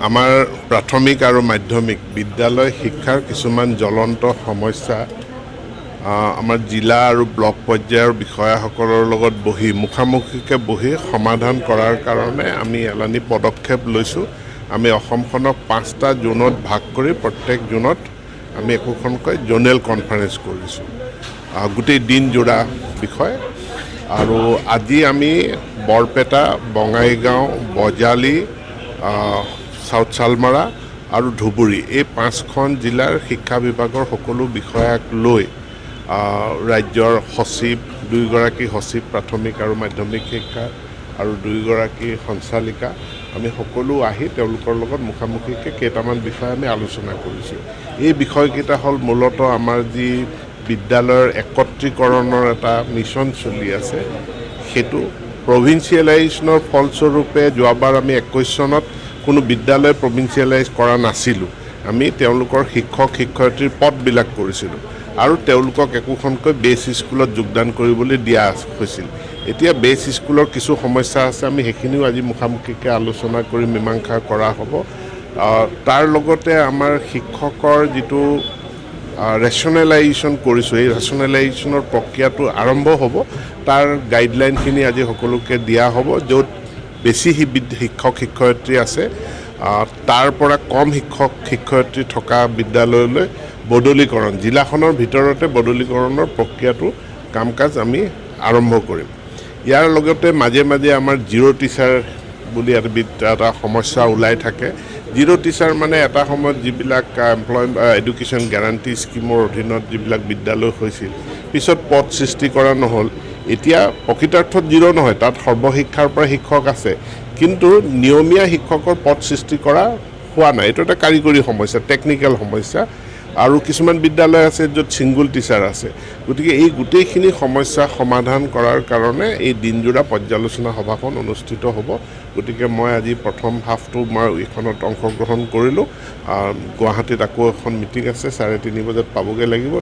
আমাৰ প্ৰাথমিক আৰু মাধ্যমিক বিদ্যালয় শিক্ষাৰ কিছুমান জ্বলন্ত সমস্যা আমাৰ জিলা আৰু ব্লক পৰ্যায়ৰ বিষয়াসকলৰ লগত মুখামুখিকৈ বহি সমাধান কৰাৰ কাৰণে আমি এলানি পদক্ষেপ লৈছোঁ। আমি অসমখনক 5টা জোনত ভাগ কৰি প্ৰত্যেক জোনত আমি একোখনকৈ জোনেল কনফাৰেঞ্চ কৰিছোঁ। গোটেই দিনজোৰা বিষয় আৰু আজি আমি বৰপেটা, বঙাইগাঁও, বজালি, সাউথ চালমাৰা আৰু ধুবুৰী এই 5খন জিলাৰ শিক্ষা বিভাগৰ সকলো বিষয়াক লৈ ৰাজ্যৰ সচিব, 2গৰাকী সচিব প্ৰাথমিক আৰু মাধ্যমিক শিক্ষা আৰু 2গৰাকী সঞ্চালিকা আমি সকলো আহি তেওঁলোকৰ লগত মুখামুখিকৈ কেইটামান বিষয় আমি আলোচনা কৰিছোঁ। এই বিষয়কেইটা হ'ল মূলতঃ আমাৰ যি বিদ্যালয়ৰ একত্ৰীকৰণৰ এটা মিছন চলি আছে, সেইটো প্ৰভিন্সিয়েলাইজেশ্যনৰ ফলস্বৰূপে যোৱাবাৰ আমি 21 চনত কোনো বিদ্যালয় প্ৰভিন্সিয়েলাইজ কৰা নাছিলোঁ। আমি তেওঁলোকৰ শিক্ষক শিক্ষয়িত্ৰীৰ পদবিলাক কৰিছিলোঁ আৰু তেওঁলোকক একোখনকৈ বেছ স্কুলত যোগদান কৰিবলৈ দিয়া হৈছিল। এতিয়া বেছ স্কুলৰ কিছু সমস্যা আছে, আমি সেইখিনিও আজি মুখামুখিকৈ আলোচনা কৰি মীমাংসা কৰা হ'ব। তাৰ লগতে আমাৰ শিক্ষকৰ যিটো ৰেচনেলাইজেশ্যন কৰিছোঁ, এই ৰেচনেলাইজেশ্যনৰ প্ৰক্ৰিয়াটো আৰম্ভ হ'ব। তাৰ গাইডলাইনখিনি আজি সকলোকে দিয়া হ'ব। য'ত বেছি শিক্ষক শিক্ষয়িত্ৰী আছে তাৰ পৰা কম শিক্ষক শিক্ষয়িত্ৰী থকা বিদ্যালয়লৈ বদলীকৰণ, জিলাখনৰ ভিতৰতে বদলীকৰণৰ প্ৰক্ৰিয়াটো কাম কাজ আমি আৰম্ভ কৰিম। ইয়াৰ লগতে মাজে মাজে আমাৰ জিৰ' টিচাৰ বুলি এটা সমস্যা ওলাই থাকে। জিৰ' টিচাৰ মানে এটা সময়ত যিবিলাক এডুকেশ্যন গেৰাণ্টি স্কিমৰ অধীনত যিবিলাক বিদ্যালয় হৈছিল, পিছত পদ সৃষ্টি কৰা নহ'ল। এতিয়া প্ৰকৃতাৰ্থত জিৰ' নহয়, তাত সৰ্বশিক্ষাৰ পৰা শিক্ষক আছে, কিন্তু নিয়মীয়া শিক্ষকৰ পদ সৃষ্টি কৰা হোৱা নাই। এইটো এটা কাৰিকৰী সমস্যা, টেকনিকেল সমস্যা। আৰু কিছুমান বিদ্যালয় আছে য'ত ছিংগুল টিচাৰ আছে। গতিকে এই গোটেইখিনি সমস্যা সমাধান কৰাৰ কাৰণে এই দিনজোৰা পৰ্যালোচনা সভাখন অনুষ্ঠিত হ'ব। গতিকে মই আজি প্ৰথম হাফটো মই এইখনত অংশগ্ৰহণ কৰিলোঁ। গুৱাহাটীত আকৌ এখন মিটিং আছে, 3:30 বজাত পাবগৈ লাগিব।